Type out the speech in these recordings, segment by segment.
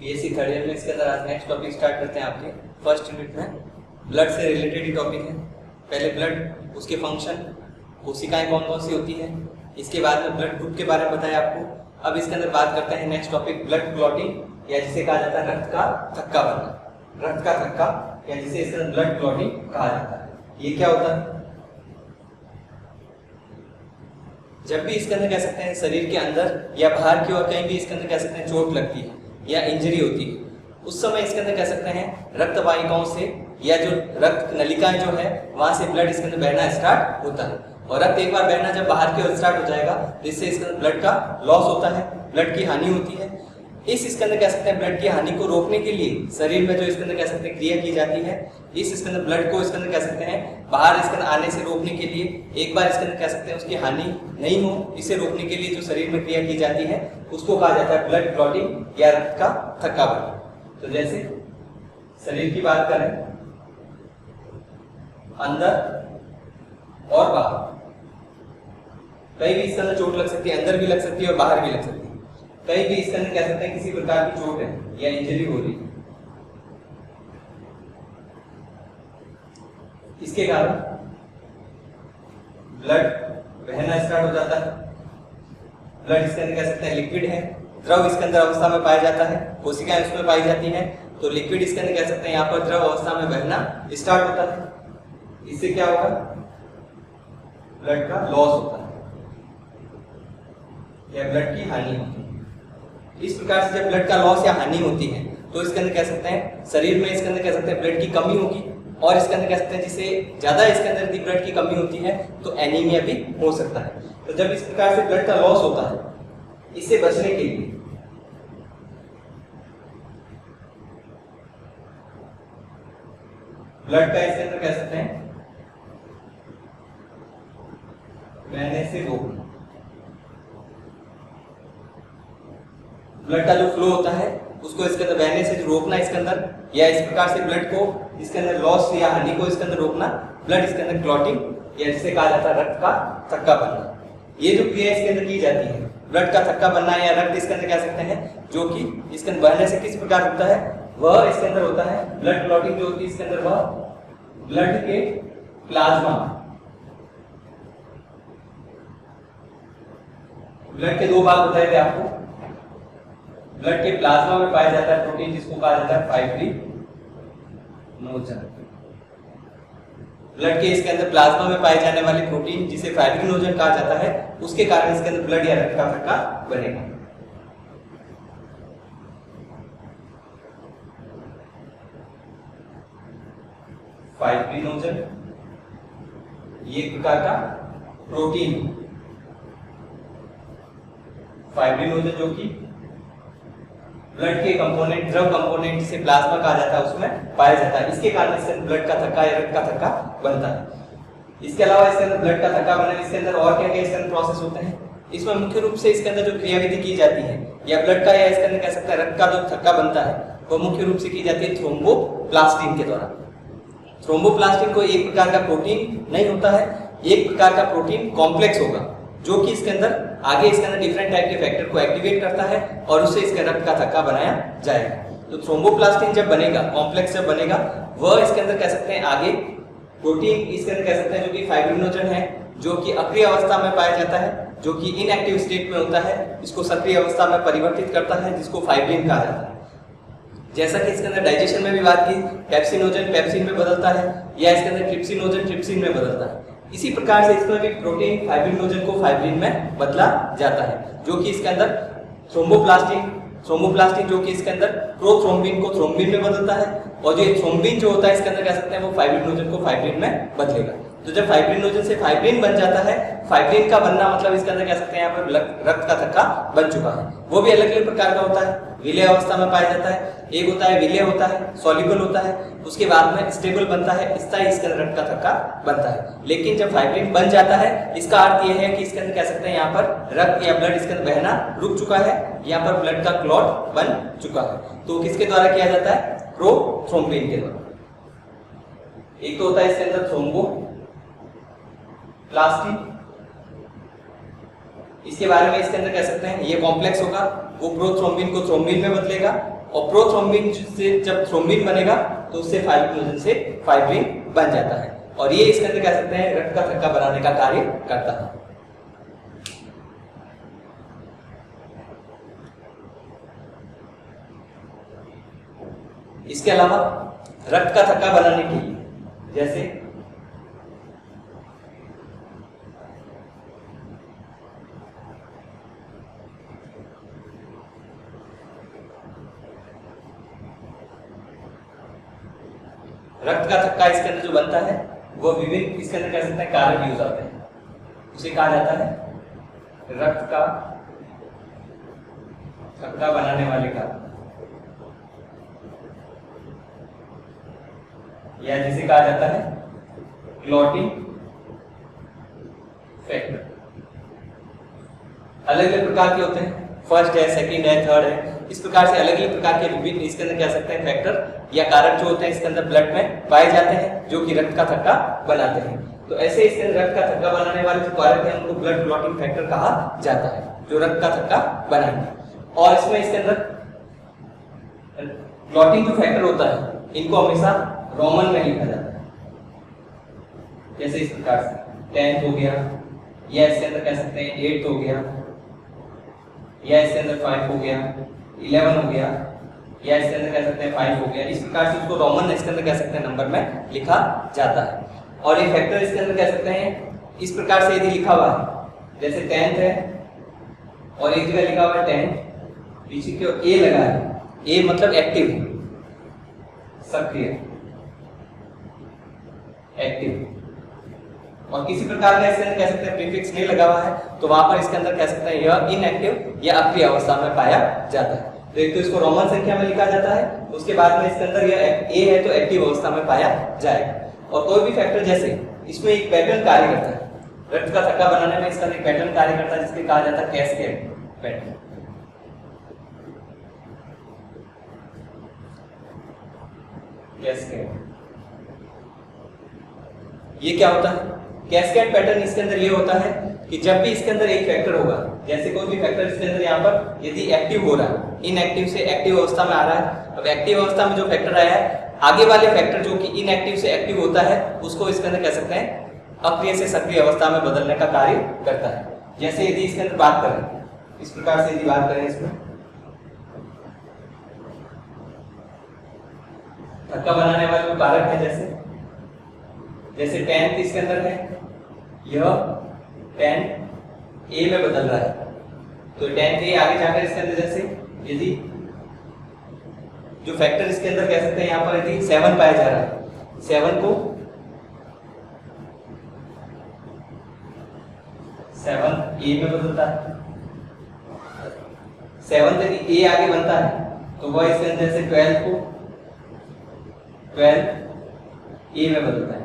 BSc third year में इसके अंदर आज नेक्स्ट टॉपिक स्टार्ट करते हैं आपके फर्स्ट यूनिट में। ब्लड से रिलेटेड ही टॉपिक है। पहले ब्लड, उसके फंक्शन, कोशिकाएं कौन कौन सी होती है, इसके बाद में ब्लड ग्रुप के बारे में बताया आपको। अब इसके अंदर बात करते हैं नेक्स्ट टॉपिक ब्लड क्लॉटिंग, या जिसे कहा जाता है रक्त का थक्का बनना। रक्त का थक्का या जिसे इसके अंदर ब्लड क्लॉटिंग कहा जाता है, ये क्या होता है? जब भी इसके अंदर कह सकते हैं शरीर के अंदर या बाहर की ओर कहीं भी इसके अंदर कह सकते हैं चोट लगती है या इंजरी होती है, उस समय इसके अंदर कह सकते हैं रक्त वाहिकाओं से या जो रक्त नलिकाएं जो है वहां से ब्लड इसके अंदर बहना स्टार्ट होता है। और रक्त एक बार बहना जब बाहर की ओर स्टार्ट हो जाएगा, जिससे इसके अंदर ब्लड का लॉस होता है, ब्लड की हानि होती है। इसके अंदर कह सकते हैं ब्लड की हानि को रोकने के लिए शरीर में जो इसके अंदर कह सकते हैं क्रिया की जाती है, इसके अंदर ब्लड को इसके अंदर कह सकते हैं बाहर इसके अंदर आने से रोकने के लिए, एक बार इसके अंदर कह सकते हैं उसकी हानि नहीं हो, इसे रोकने के लिए जो शरीर में क्रिया की जाती है उसको कहा जाता है ब्लड क्लॉटिंग या रक्त का थक्का बनना। तो जैसे शरीर की बात करें, अंदर और बाहर कहीं भी इसके अंदर चोट लग सकती है, अंदर भी लग सकती है और बाहर भी लग सकती है। कहीं भी इसके अंदर कह सकते हैं किसी प्रकार की चोट है या इंजरी हो रही है, इसके कारण ब्लड बहना स्टार्ट हो जाता है। ब्लड इसके अंदर कह सकते हैं लिक्विड है, द्रव इसके अंदर अवस्था में पाया जाता है, कोशिकाएं उसमें पाई जाती हैं, तो लिक्विड इसके अंदर कह सकते हैं यहाँ पर द्रव अवस्था में बहना स्टार्ट होता है। इससे क्या होगा? ब्लड का लॉस होता है या ब्लड की हानि होती है। इस प्रकार से जब ब्लड का लॉस या हानि होती है तो इसके अंदर कह सकते हैं शरीर में इसके अंदर कह सकते हैं ब्लड की कमी होगी, और इसके अंदर कह सकते हैं जिसे ज्यादा इसके अंदर यदि ब्लड की कमी होती है तो एनीमिया भी हो सकता है। तो जब इस प्रकार से ब्लड का लॉस होता है, इससे बचने के लिए ब्लड का इसके अंदर कह सकते हैं बहने से रोकना। ब्लड का जो फ्लो होता है उसको इसके अंदर बहने से रोकना इसके अंदर, या इस प्रकार से ब्लड को इसके अंदर लॉस या हानि को इसके अंदर रोकना, ब्लड इसके अंदर क्लॉटिंग या जिसे कहा जाता है रक्त का थक्का बनना। ये जो क्रिया इसके अंदर की जाती है, ब्लड का थक्का बनना या रक्त इसके अंदर कह सकते हैं जो कि इसके अंदर बहने से किस प्रकार होता है, वह इसके अंदर होता है ब्लड क्लॉटिंग जो होती है इसके अंदर, वह ब्लड के प्लाज्मा, ब्लड के दो भाग बताए थे आपको। ब्लड के प्लाज्मा में पाया जाता है प्रोटीन जिसको कहा जाता है फाइब्रिनोजन। ब्लड के इसके अंदर प्लाज्मा में पाए जाने वाले प्रोटीन जिसे फाइब्रिनोजन कहा जाता है, उसके कारण इसके अंदर ब्लड या रक्त का थक्का बनेगा। फाइब्रिनोजन ये एक प्रकार का प्रोटीन, फाइब्रिनोजन जो कि ब्लड के कंपोनेंट, द्रव कंपोनेंट जिसे प्लाज्मा कहा जाता है उसमें पाया जाता है। इसके कारण इसके अंदर ब्लड का थक्का या रक्त का थक्का बनता है। इसके अलावा इसके अंदर ब्लड का थक्का बनने इसके अंदर और क्या क्या इसके अंदर प्रोसेस होते हैं? इसमें मुख्य रूप से इसके अंदर जो क्रियाविधि की जाती है या ब्लड का या इसके अंदर कह सकते हैं रक्त का जो थक्का बनता है वो मुख्य रूप से की जाती है थ्रोम्बोप्लास्टिन के द्वारा। थ्रोम्बोप्लास्टिन को एक प्रकार का प्रोटीन नहीं होता है, एक प्रकार का प्रोटीन कॉम्प्लेक्स होगा जो कि इसके अंदर आगे इसके अंदर डिफरेंट टाइप के फैक्टर को एक्टिवेट करता है और उससे इसके रक्त का थक्का बनाया जाएगा। तो थ्रोम्बोप्लास्टिन जब बनेगा, कॉम्प्लेक्स जब बनेगा, वह इसके अंदर कह सकते हैं आगे प्रोटीन इसके अंदर कह सकते हैं जो कि फाइब्रिनोजन है, जो कि अक्रिय अवस्था में पाया जाता है, जो कि इनएक्टिव स्टेट में होता है, इसको सक्रिय अवस्था में परिवर्तित करता है जिसको फाइब्रिन कहा जाता है। जैसा कि इसके अंदर डाइजेशन में भी बात की, पेप्सिनोजन पेप्सिन में बदलता है या इसके अंदर ट्रिप्सिनोजन ट्रिप्सिन में बदलता है। इसी प्रकार से इसमें भी प्रोटीन फाइब्रिनोजन को फाइब्रिन में बदला जाता है, जो कि इसके अंदर थ्रोम्बोप्लास्टिन जो कि इसके अंदर प्रोथ्रोम्बिन को थ्रोम्बिन में बदलता है, और जो थ्रोम्बिन जो होता है इसके अंदर कह सकते हैं वो फाइब्रिनोजन को फाइब्रिन में बदलेगा। तो जब फाइब्रिनोजन से फाइब्रिन बन जाता है, फाइब्रिन का बनना मतलब इसके अंदर कह सकते हैं यहाँ पर रक्त का थक्का बन चुका है। वो भी अलग अलग प्रकार का होता है, विलेय अवस्था में पाया जाता है, एक होता है विलेय होता है, सॉल्युबल होता है, उसके बाद में स्टेबल बनता है, स्थायी इसके अंदर रक्त का थक्का बनता है। लेकिन जब फाइब्रिन बन जाता है, इसका अर्थ यह है कि इसके अंदर कह सकते हैं यहाँ पर रक्त या ब्लड इसके अंदर बहना रुक चुका है, यहाँ पर ब्लड का क्लॉट बन चुका है। तो किसके द्वारा किया जाता है? प्रोथ्रोम्बिन के द्वारा। एक तो होता है इसके अंदर थ्रोम्बोप्लास्टिन, इसके बारे में इसके अंदर कह सकते हैं ये कॉम्प्लेक्स होगा, वो प्रोथ्रोम्बिन को थ्रोम्बिन में बदलेगा, और प्रोथ्रोम्बिन से जब थ्रोम्बिन बनेगा तो उससे फाइब्रिनोजन से फाइब्रिन बन जाता है, और ये इसके अंदर कह सकते हैं रक्त का थक्का बनाने का कार्य करता है। इसके अलावा रक्त का थक्का बनाने के लिए जैसे रक्त का थक्का इसके अंदर जो बनता है वो विभिन्न इसके अंदर कह सकते हैं कारक यूज आते हैं, उसे कहा जाता है रक्त का थक्का बनाने वाले कारक, या जिसे कहा जाता है क्लॉटिंग फैक्टर। अलग अलग प्रकार के होते हैं, फर्स्ट है, सेकंड है, थर्ड है, इस प्रकार से अलग अलग प्रकार के विभिन्न इसके अंदर कह सकते हैं फैक्टर या कारक जो होते हैं इसके अंदर ब्लड में पाए जाते हैं जो कि रक्त का थक्का बनाते हैं। तो ऐसे इसके अंदर रक्त का थक्का बनाने वाले जो कारक हैं उनको ब्लड क्लॉटिंग फैक्टर कहा जाता है, जो रक्त का थक्का बनाएंगे। और इसमें इसके अंदर क्लॉटिंग जो फैक्टर होता है इनको हमेशा रोमन में लिखा जाता है, जैसे इस प्रकार से 10th हो गया, या इसके अंदर कह सकते हैं 8th हो गया, या इसके अंदर 5 हो गया, 11 हो गया, या इसके अंदर कह सकते हैं 5 हो गया। इस प्रकार से उसको रोमन इसके अंदर कह सकते हैं नंबर में लिखा जाता है। और ये फैक्टर इसके अंदर कह सकते हैं इस प्रकार से यदि लिखा हुआ है, जैसे 10th है और एक जगह लिखा हुआ है 10, पीछे की ओर ए लगा है, ए मतलब एक्टिव, सक्रिय, एक्टिव, और किसी प्रकार का इसके अंदर कह सकते हैं प्रीफिक्स नहीं लगा हुआ है तो वहां पर इसके अंदर कह सकते हैं यह इनएक्टिव या अक्रिय अवस्था में पाया जाता है। तो एक तो इसको रोमन संख्या में लिखा जाता है, उसके बाद में इसके अंदर यह ए है तो एक्टिव अवस्था में पाया जाएगा। और कोई भी फैक्टर जैसे इसमें एक पैटर्न कार्य करता है, रक्त का थक्का बनाने में इसका एक पैटर्न कार्य करता है जिसके कहा जाता है कैस्केड पैटर्न। कैस्केड ये क्या होता है? कैस्केड पैटर्न इसके अंदर ये होता है कि जब भी इसके अंदर एक फैक्टर होगा, जैसे कोई भी फैक्टर इसके अंदर यहाँ पर यदि एक्टिव हो रहा है, इनएक्टिव से एक्टिव अवस्था में आ रहा है, अब एक्टिव अवस्था में जो फैक्टर आया है आगे वाले फैक्टर जो कि इनएक्टिव से एक्टिव होता है उसको इसके अंदर कह सकते हैं अक्रिय से सक्रिय अवस्था में बदलने का कार्य करता है। जैसे यदि इसके अंदर बात करें, इस प्रकार से यदि बात करें, इसमें थक्का बनाने वाले कारक है, जैसे 10th इसके अंदर है, यह 10 ए में बदल रहा है, तो 10th ए आगे जाकर इसके अंदर जैसे यदि जो फैक्टर इसके अंदर कह सकते हैं यहाँ पर यदि 7 पाया जा रहा है, 7 को 7 ए में बदलता है, 7 यदि ए आगे बनता है तो वह इसके अंदर से 12 को 12 ए में बदलता है।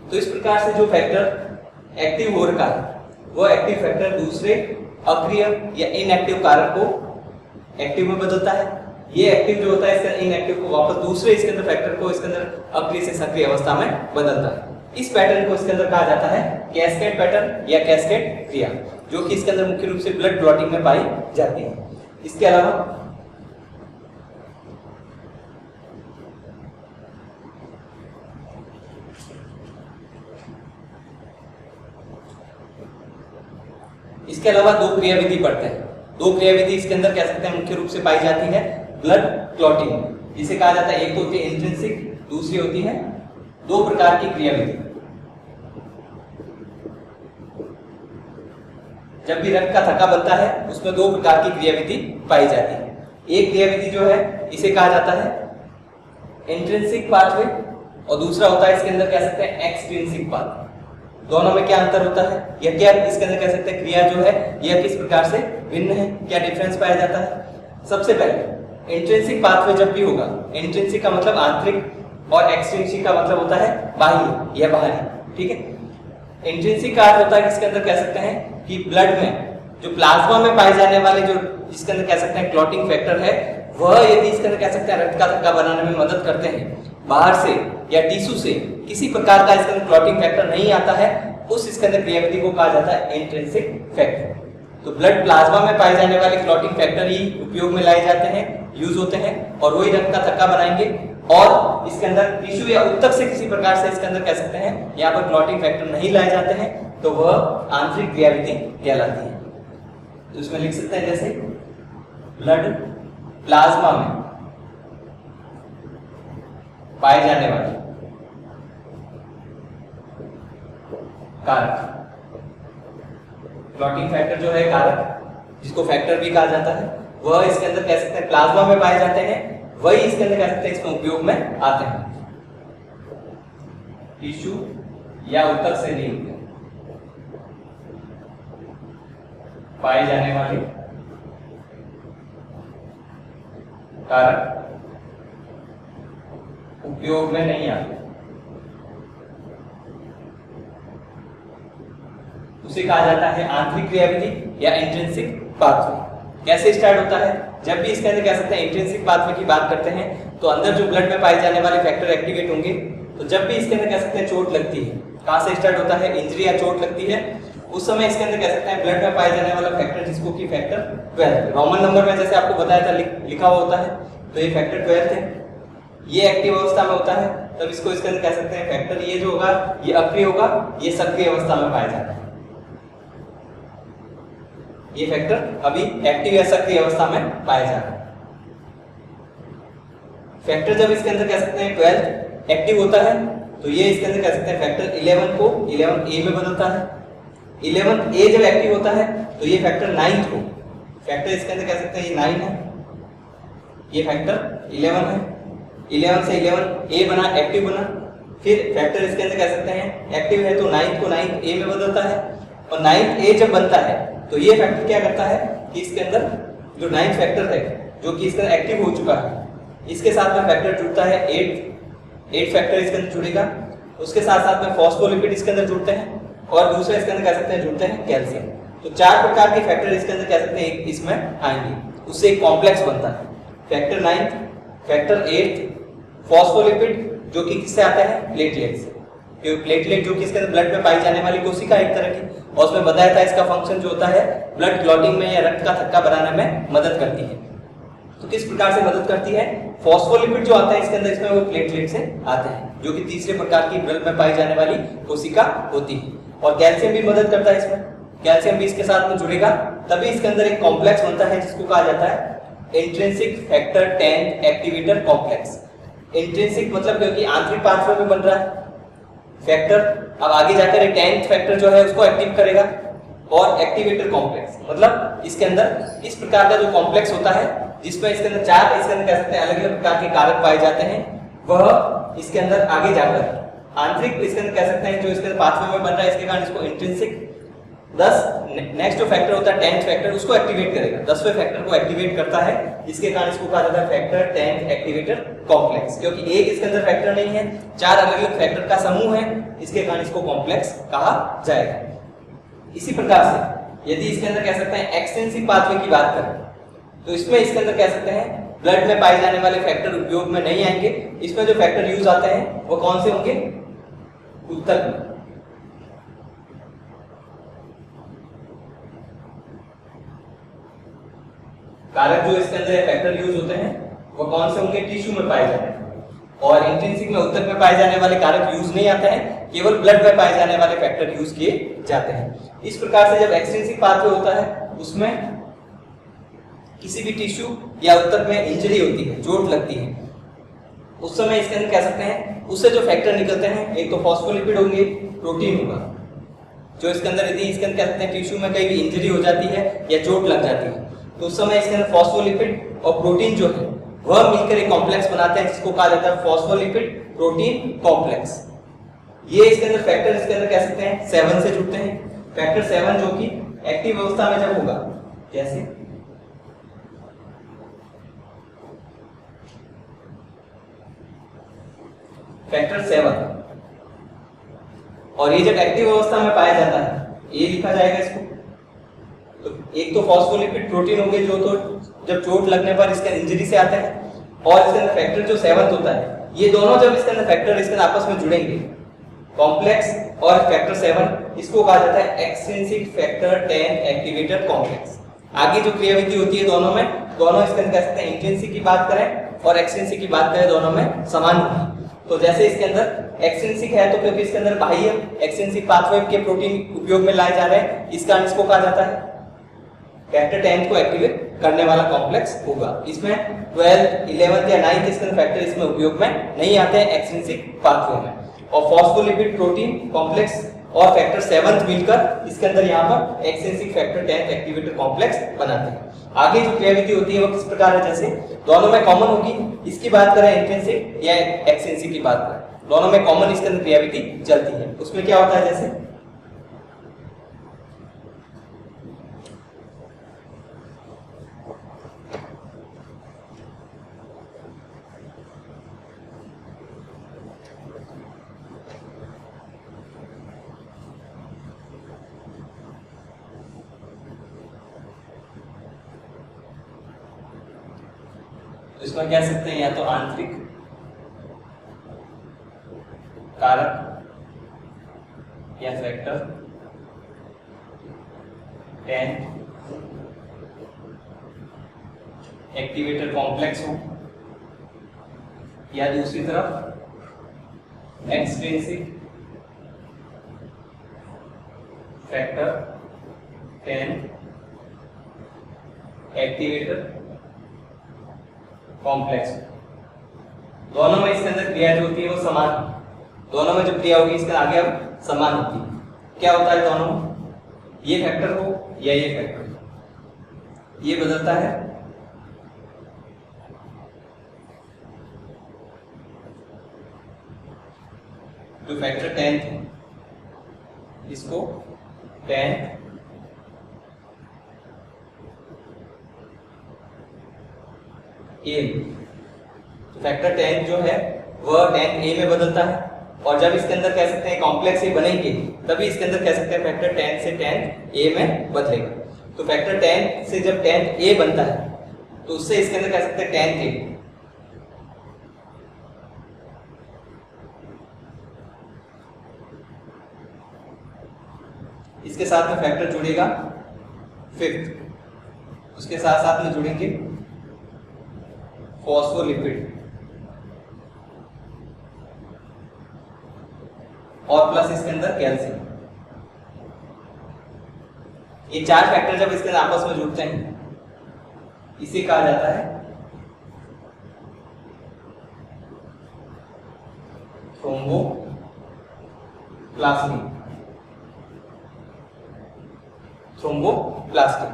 तो इस प्रकार से जो फैक्टर एक्टिव हो रखा है वो एक्टिव फैक्टर दूसरे अक्रिय या इनएक्टिव कारक को एक्टिव में बदलता है। ये एक्टिव जो होता है इसका इनएक्टिव को वापस दूसरे इसके अंदर फैक्टर को इसके अंदर अक्रिय से सक्रिय अवस्था में बदलता है। इस पैटर्न को इसके अंदर कहा जाता है कैस्केड पैटर्न या कैस्केड क्रिया, जो कि इसके अंदर मुख्य रूप से ब्लड क्लॉटिंग में पाई जाती है। इसके अलावा दो क्रियाविधि पढ़ते हैं। दो क्रियाविधि इसके अंदर कह सकते हैं मुख्य रूप से पाई जाती है ब्लड क्लॉटिंग, जिसे कहा जाता है एक तो होती है इंट्रिंसिक, दूसरी होती है दो प्रकार की क्रियाविधि। जब भी रक्त का थक्का बनता है उसमें दो प्रकार की क्रियाविधि पाई जाती है। एक क्रियाविधि जो है इसे कहा जाता है इंट्रिंसिक पाथवे और दूसरा होता है इसके अंदर कह सकते हैं एक्सट्रिंसिक पाथवे। दोनों में क्या अंतर होता है या क्या इसके अंदर कह सकते हैं क्रिया जो है यह किस प्रकार से भिन्न है, क्या डिफरेंस पाया जाता है? सबसे पहले इंट्रिंसिक पाथवे जब भी होगा, इंट्रिंसिक का मतलब आंतरिक और एक्सट्रिंसिक का मतलब होता है बाह्य या बाहरी, ठीक है। इंट्रिंसिक का अर्थ होता है इसके अंदर कह सकते हैं कि ब्लड में जो प्लाज्मा में पाए जाने वाले जो इसके अंदर कह सकते हैं क्लॉटिंग फैक्टर है वह यदि इसके अंदर कह सकते हैं रक्त का थक्का बनाने में मदद करते हैं, बाहर से या टिश्यू से किसी प्रकार का इसके अंदर क्लॉटिंग फैक्टर नहीं आता है, उस इसके अंदर क्रियाविधि को कहा जाता है इंट्रिंसिक फैक्टर। तो ब्लड प्लाज्मा में पाए जाने वाले क्लॉटिंग फैक्टर ही उपयोग में लाए जाते हैं, यूज होते हैं, और वही रक्त का थक्का बनाएंगे। और इसके अंदर टिश्यू या ऊतक से किसी प्रकार से इसके अंदर कह सकते हैं यहाँ पर क्लॉटिंग फैक्टर नहीं लाए जाते हैं, तो वह आंतरिक क्रियाविधि कहलाती है। तो इसमें लिख सकते हैं जैसे ब्लड प्लाज्मा में पाए जाने वाले कारक, क्लॉटिंग फैक्टर जो है कारक, जिसको फैक्टर भी कहा जाता है, वह इसके अंदर कह सकते हैं प्लाज्मा में पाए जाते हैं, वही इसके अंदर कह सकते हैं इसमें उपयोग में आते हैं। टिश्यू या ऊतक से नहीं होते पाए जाने वाले कारक उपयोग में नहीं आते, उसे कहा जाता है आंतरिक क्रियाविधि या इंट्रिंसिक पाथवे। कैसे स्टार्ट होता है? जब भी इसके अंदर कह सकते हैं इंट्रिंसिक पाथवे की बात करते हैं तो अंदर जो ब्लड में पाए जाने वाले फैक्टर एक्टिवेट होंगे। तो जब भी इसके अंदर कह सकते हैं चोट लगती है, कहां से स्टार्ट होता है? इंजरी या चोट लगती है, उस समय इसके अंदर कह सकते हैं ब्लड में पाए जाने वाला फैक्टर, जिसको कि फैक्टर 12 रोमन नंबर में जैसे आपको बताया था लिखा हुआ होता है, तो ये फैक्टर 12 है, ये एक्टिव अवस्था में होता है, तब इसको इसके अंदर कह सकते हैं फैक्टर, ये जो होगा ये अक्रिय होगा, ये सक्रिय अवस्था में पाया जाता है। ये फैक्टर अभी एक्टिव या सक्रिय अवस्था में पाया जाता है। फैक्टर जब इसके अंदर कह सकते हैं 12 एक्टिव होता है, तो ये इसके अंदर कह सकते हैं फैक्टर 11 को 11A में बदलता है। 11A जब एक्टिव होता है तो ये फैक्टर 9 को, फैक्टर इसके अंदर कह सकते हैं ये 9 है, ये फैक्टर 11 है, 11 से 11A बना, एक्टिव बना। फिर फैक्टर इसके अंदर कह सकते हैं एक्टिव है तो 9 को 9A में बदलता है, और 9A जब बनता है तो ये फैक्टर क्या करता है कि इसके अंदर जो 9 फैक्टर है जो कि इसका एक्टिव हो चुका है, इसके साथ में फैक्टर जुड़ता है 8 फैक्टर इसके अंदर जुड़ेगा, उसके साथ साथ में फॉस्फोलिपिड इसके अंदर जुड़ते हैं, और दूसरे इसके अंदर कह सकते हैं जुड़ते हैं कैल्शियम। तो 4 प्रकार के फैक्टर इसके अंदर कह सकते हैं इसमें आएंगे, उससे एक कॉम्प्लेक्स बनता है। फैक्टर 9, फैक्टर 8, फॉस्फोलिपिड जो कि किससे आता है? प्लेटलेट से, क्योंकि प्लेटलेट जो कि इसके अंदर ब्लड में पाई जाने वाली कोशिका एक तरह की, और उसमें बताया था इसका फंक्शन जो होता है ब्लड क्लॉटिंग में या रक्त का थक्का बनाने में मदद करती है। तो किस प्रकार से मदद करती है? फॉस्फोलिपिड जो आता है इसके अंदर, इसमें वो प्लेटलेट से आते हैं, जो कि तीसरे प्रकार की ब्लड में पाई जाने वाली कोशिका होती है। और कैल्शियम भी मदद करता है इसमें, कैल्शियम भी इसके साथ में जुड़ेगा, तभी इसके अंदर एक कॉम्प्लेक्स बनता है जिसको कहा जाता है intrinsic factor 10 activator complex. Intrinsic मतलब क्योंकि आंतरिक पाथवे में बन रहा है फैक्टर, अब आगे जाकर एक 10th फैक्टर जो है उसको एक्टिव करेगा, और एक्टिवेटर कॉम्प्लेक्स मतलब इसके अंदर इस प्रकार का जो कॉम्प्लेक्स होता है जिसमें इसके अंदर 4 इसके अंदर कह सकते हैं अलग अलग प्रकार के कारक पाए जाते हैं, वह इसके अंदर आगे जाकर आंतरिक इसके अंदर कह सकते हैं जो इसके पाथवे में बन रहा है, इसके कारण इसको इंट्रिंसिक 10 नेक्स्ट जो फैक्टर होता है 10th फैक्टर उसको एक्टिवेट करेगा, 10वें फैक्टर को एक्टिवेट करता है, इसके कारण इसको कहा जाता है फैक्टर 10 एक्टिवेटर कॉम्प्लेक्स। क्योंकि एक इसके अंदर फैक्टर नहीं है, 4 अलग अलग फैक्टर का समूह है, इसके कारण इसको कॉम्प्लेक्स कहा जाएगा। इसी प्रकार से यदि इसके अंदर कह सकते हैं एक्सटेंसिव पाथवे की बात करें तो इसमें इसके अंदर कह सकते हैं ब्लड में पाए जाने वाले फैक्टर उपयोग में नहीं आएंगे। इसमें जो फैक्टर यूज आते हैं वो कौन से होंगे? ऊतक में, कारक जो इसके अंदर फैक्टर यूज होते हैं वो कौन से होंगे? टिश्यू में पाए जाते हैं। और इंट्रिंसिक में ऊतक में पाए जाने वाले कारक यूज नहीं आते हैं, केवल ब्लड में पाए जाने वाले फैक्टर यूज किए जाते हैं। इस प्रकार से जब एक्सटेंसिव पाथवे होता है उसमें किसी भी टिश्यू या ऊतक में इंजरी होती है, चोट लगती है, उस समय इसके अंदर कह सकते हैं उससे जो फैक्टर निकलते हैं एक तो फॉस्फोलिपिड होंगे, प्रोटीन होगा, जो इसके अंदर यदि इसके अंदर कह सकते हैं टिश्यू में कहीं भी इंजरी हो जाती है या चोट लग जाती है तो उस समय इसके अंदर फॉस्फोलिपिड और प्रोटीन जो है वह मिलकर एक कॉम्प्लेक्स बनाते हैं जिसको कहा जाता है फॉस्फोलिपिड प्रोटीन कॉम्प्लेक्स। ये इसके अंदर फैक्टर इसके अंदर कह सकते हैं 7 से जुड़ते हैं। फैक्टर 7 जो कि एक्टिव अवस्था में जब होगा, जैसे फैक्टर 7, और ये जब एक्टिव अवस्था में पाया जाता है ये लिखा जाएगा इसको, तो एक तो फॉस्फोलिपिड प्रोटीन होंगे जो तो जब चोट लगने पर इसके इंजरी से आते हैं, और इसके अंदर फैक्टर जो 7 होता है, ये दोनों जब इसके अंदर फैक्टर इसके अंदर आपस में जुड़ेंगे कॉम्प्लेक्स और फैक्टर 7 इसको कहा जाता है एक्सट्रिंसिक फैक्टर 10 एक्टिवेटर कॉम्प्लेक्स। आगे जो क्रियाविधि होती है दोनों में, दोनों इसके अंदर कह सकते हैं इंट्रिंसिक की बात करें और एक्सट्रिंसिक की बात करें, दोनों में समान होगी। तो जैसे इसके अंदर एक्सट्रिंसिक है तो क्योंकि इसके अंदर बाह्य एक्सट्रिंसिक पाथवे के प्रोटीन उपयोग में लाए जा रहे हैं, इस कारण इसको कहा जाता है फैक्टर 10 को एक्टिवेट करने वाला कॉम्प्लेक्स होगा। इसमें 12th 11th या 9th इसके अंदर फैक्टर इसमें उपयोग में नहीं आते हैं एक्सट्रिंसिक पाथवे में। और फॉस्फोलिपिड प्रोटीन कॉम्प्लेक्स और फैक्टर 7 मिलकर इसके अंदर यहाँ पर एक्सट्रिंसिक फैक्टर 10 एक्टिवेटर कॉम्प्लेक्स बनाते हैं। आगे जो क्रियाविधि होती है वो किस प्रकार है, जैसे दोनों में कॉमन होगी, इसकी बात करें इंट्रिंसिक या एक्सट्रिंसिक की बात करें, दोनों में कॉमन इसके अंदर क्रियाविधि चलती है। उसमें क्या होता है, जैसे इसमें कह सकते हैं या तो आंतरिक कारक या फैक्टर 10 एक्टिवेटर कॉम्प्लेक्स हो, या दूसरी तरफ एक्सट्रिंसिक फैक्टर 10 एक्टिवेटर कॉम्प्लेक्स। दोनों में इसके अंदर क्रिया जो होती है वो समान, दोनों में जो क्रिया होगी इसके आगे अब समान होती है। क्या होता है दोनों में, ये फैक्टर हो या ये फैक्टर हो, ये बदलता है जो फैक्टर 10 थे इसको 10 ए, तो फैक्टर 10 जो है वह 10 ए में बदलता है। और जब इसके अंदर कह सकते हैं कॉम्प्लेक्स ए बनेंगे तभी इसके अंदर कह सकते हैं फैक्टर 10 से 10 ए में बदलेगा। तो फैक्टर 10 से जब 10 ए बनता है तो उससे इसके अंदर कह सकते हैं 10 ए, इसके साथ में फैक्टर जुड़ेगा 5th, उसके साथ साथ में जुड़ेंगे फॉस्फोलिपिड और प्लस इसके अंदर कैल्शियम। ये 4 फैक्टर जब इसके आपस में जुड़ते हैं इसे कहा जाता है थ्रोम्बोप्लास्टिन। थ्रोम्बोप्लास्टिन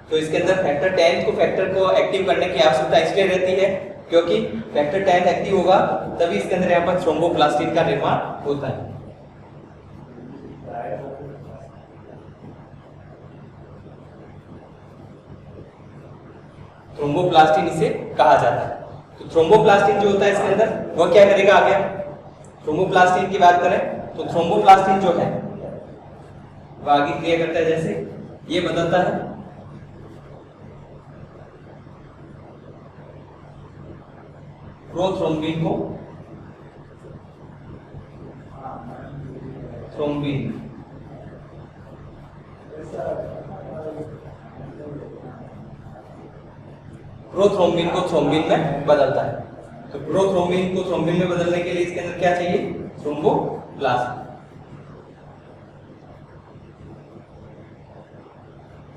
तो इसके अंदर फैक्टर 10 को फैक्टर को एक्टिव करने की आवश्यकता इसलिए रहती है क्योंकि फैक्टर 10 एक्टिव होगा तभी इसके अंदर यहाँ पर थ्रोम्बोप्लास्टिन का निर्माण होता है। थ्रोम्बोप्लास्टिन इसे कहा जाता है। तो थ्रोम्बोप्लास्टिन जो होता है इसके अंदर वह क्या करेगा, आगे थ्रोम्बोप्लास्टिन की बात करें तो थ्रोम्बोप्लास्टिन जो है वह आगे क्रिया करता है, जैसे ये बदलता है प्रोथ्रोम्बिन को थ्रोम्बिन, प्रोथ्रोम्बिन को थ्रोम्बिन में बदलता है। तो प्रोथ्रोम्बिन को थ्रोम्बिन में बदलने के लिए इसके अंदर क्या चाहिए, थ्रोम्बोप्लास्ट।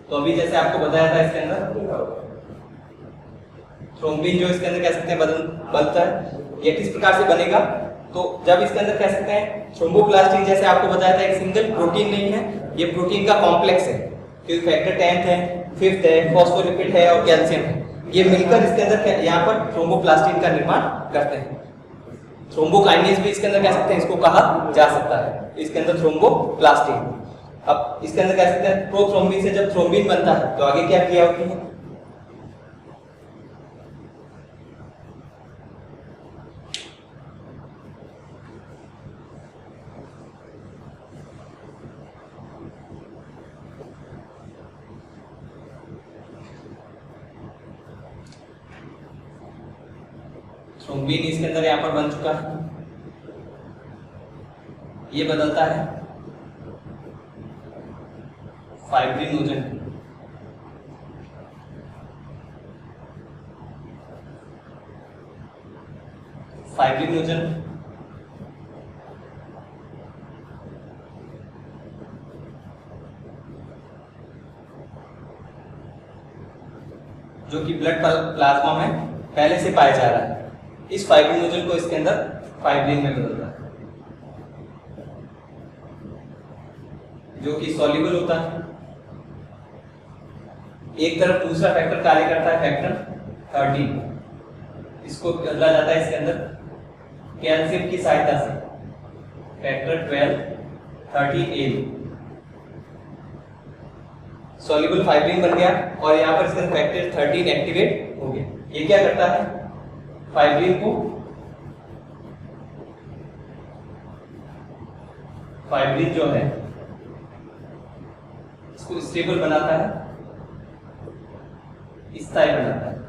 तो अभी जैसे आपको बताया था इसके अंदर थ्रोम्बिन जो इसके अंदर कह सकते हैं बनता है, ये किस प्रकार से बनेगा, तो जब इसके अंदर कह सकते हैं थ्रोम्बोप्लास्टिन जैसे आपको बताया था एक सिंगल प्रोटीन नहीं है, ये प्रोटीन का कॉम्प्लेक्स है क्योंकि फैक्टर 10 है, 5th है, फॉस्फोलिपिड है और कैल्शियम है, ये मिलकर इसके अंदर यहाँ पर थ्रोम्बोप्लास्टिन का निर्माण करते हैं। थ्रोम्बोकाइनेज भी इसके अंदर कह सकते हैं इसको कहा जा सकता है, इसके अंदर थ्रोम्बोप्लास्टिन। अब इसके अंदर कह सकते हैं प्रोथ्रोम्बिन से जब थ्रोम्बिन बनता है तो आगे क्या क्रिया होती है, थ्रोम्बिन इसके अंदर यहाँ पर बन चुका है, ये बदलता है फाइब्रिनोजन। फाइब्रिनोजन जो कि ब्लड प्लाज्मा में पहले से पाया जा रहा है, इस फाइब्रिनोजन को इसके अंदर फाइब्रिन में बदलता है, जो कि सॉल्युबल होता है। एक तरफ दूसरा फैक्टर कार्य करता है, फैक्टर 13, इसको बदला जाता है इसके अंदर कैल्शियम की सहायता से, फैक्टर 12 13A। सॉल्युबल फाइब्रिन बन गया और यहाँ पर इसका फैक्टर 13 एक्टिवेट हो गया। ये क्या करता है, फाइब्रिन को, फाइब्रिन जो है इसको स्टेबल बनाता है, स्थायी बनाता है।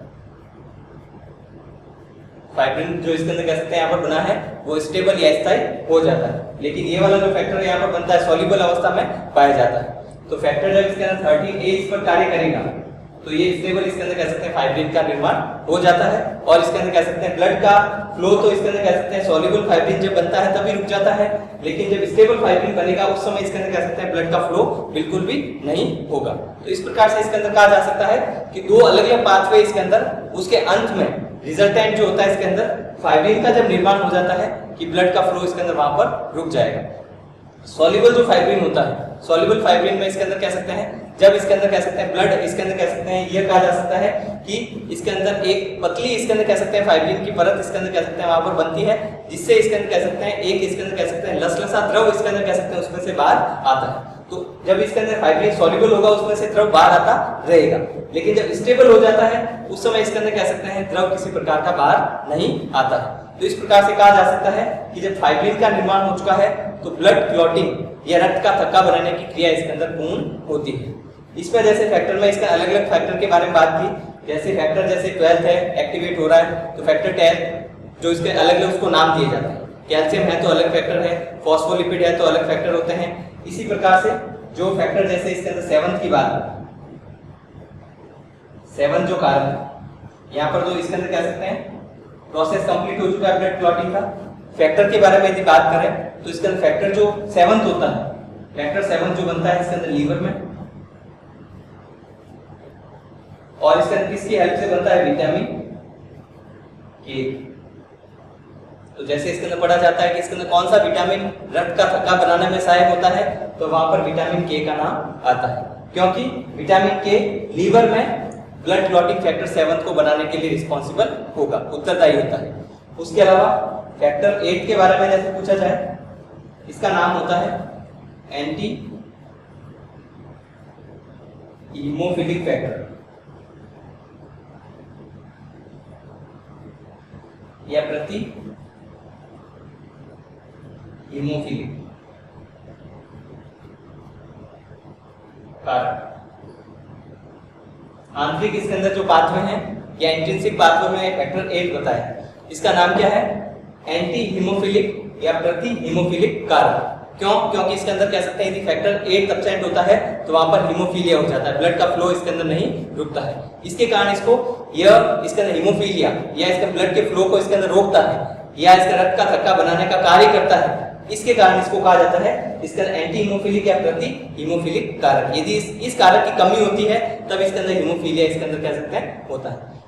फाइब्रिन जो इसके अंदर कह सकते हैं यहाँ पर बना है वो स्टेबल या स्थायी हो जाता है। लेकिन ये वाला जो फैक्टर यहाँ पर बनता है सॉल्युबल अवस्था में पाया जाता है। तो फैक्टर जब इसके अंदर 13A इस पर कार्य करेगा तो ये स्टेबल इसके अंदर कह सकते हैं फाइब्रिन का निर्माण हो जाता है। और इसके अंदर कह सकते हैं ब्लड का फ्लो, तो इसके अंदर कह सकते हैं सॉल्युबल फाइब्रिन जब बनता है तभी रुक जाता है, लेकिन जब स्टेबल फाइब्रिन बनेगा उस समय इसके अंदर कह सकते हैं ब्लड का फ्लो बिल्कुल भी नहीं होगा। तो इस प्रकार से इसके अंदर कहा जा सकता है कि दो अलग अलग पाथवे इसके अंदर, उसके अंत में रिजल्टेंट जो होता है इसके अंदर फाइब्रिन का जब निर्माण हो जाता है कि ब्लड का फ्लो इसके अंदर वहां पर रुक जाएगा। सॉल्युबल जो फाइब्रिन होता है, सॉल्युबल फाइब्रिन में इसके अंदर कह सकते हैं जब इसके अंदर कह सकते हैं ब्लड, इसके अंदर कह सकते हैं यह कहा जा सकता है कि इसके अंदर एक पतली इसके अंदर कह सकते हैं फाइब्रिन की परत इसके अंदर कह सकते हैं वहां पर बनती है, जिससे इसके अंदर कह सकते हैं एक इसके अंदर कह सकते हैं लसलसा द्रव इसके अंदर कह सकते हैं उसमें से बाहर आता है। तो जब इसके अंदर फाइब्रिन सॉल्युबल होगा उसमें से द्रव बाहर आता रहेगा, लेकिन जब स्टेबल हो जाता है उस समय इसके अंदर कह सकते हैं द्रव किसी प्रकार का बाहर नहीं आता है। तो इस प्रकार से कहा जा सकता है कि जब फाइब्रिन का निर्माण हो चुका है तो ब्लड क्लॉटिंग या रक्त का थक्का बनाने की क्रिया इसके अंदर पूर्ण होती है। इसमें जैसे फैक्टर में इसका अलग अलग फैक्टर के बारे में बात की, जैसे फैक्टर जैसे 12 है एक्टिवेट हो रहा है तो फैक्टर 10 जो इसके अलग अलग उसको नाम दिए जाते हैं। कैल्शियम है तो अलग फैक्टर है, फॉस्फोलिपिड है तो अलग फैक्टर होते हैं। इसी प्रकार से जो फैक्टर जैसे इसके अंदर 7 की बात, 7 जो कारक यहाँ पर जो इसके अंदर कह सकते हैं प्रोसेस कंप्लीट हो चुका है ब्लड क्लॉटिंग का। फैक्टर के बारे में यदि बात करें तो इसके अंदर फैक्टर जो 7 होता है, फैक्टर 7 जो बनता है इसके अंदर लीवर में, और इसके अंदर किसकी हेल्प से बनता है, विटामिन के। तो जैसे इसके अंदर पढ़ा जाता है कि इसके अंदर कौन सा विटामिन रक्त का थक्का बनाने में सहायक होता है, तो वहां पर विटामिन के का नाम आता है, क्योंकि विटामिन के लीवर में ब्लड क्लॉटिंग फैक्टर 7 को बनाने के लिए रिस्पॉन्सिबल होगा, उत्तरदायी होता है। उसके अलावा फैक्टर 8 के बारे में जैसे पूछा जाए, इसका नाम होता है एंटी हीमोफिलिक फैक्टर या प्रति हीमोफिलिक कारक। आंतरिक इसके अंदर जो पाथवे हैं या इंट्रिंसिक पाथवे में फैक्टर 8 बताया, इसका नाम क्या है, एंटी हीमोफिलिक या प्रति हीमोफिलिक कारक। क्यों? क्योंकि इसके अंदर कह सकते हैं यदि फैक्टर 8 एब्सेंट होता है तो वहां पर हीमोफीलिया हो जाता है, ब्लड का फ्लो इसके अंदर नहीं रुकता है। इसके कारण इसको इसके अंदर हीमोफीलिया या इसके ब्लड के फ्लो को इसके अंदर रोकता है या इसका रक्त का थक्का बनाने का कार्य करता है। इसके कारण इसको कहा जाता है इसके अंदर एंटी हीमोफिलिक या प्रति हीमोफिलिक कारक। यदि इस कारक की कमी होती है तब इसके अंदर हीमोफीलिया इसके अंदर कह सकते हैं होता है।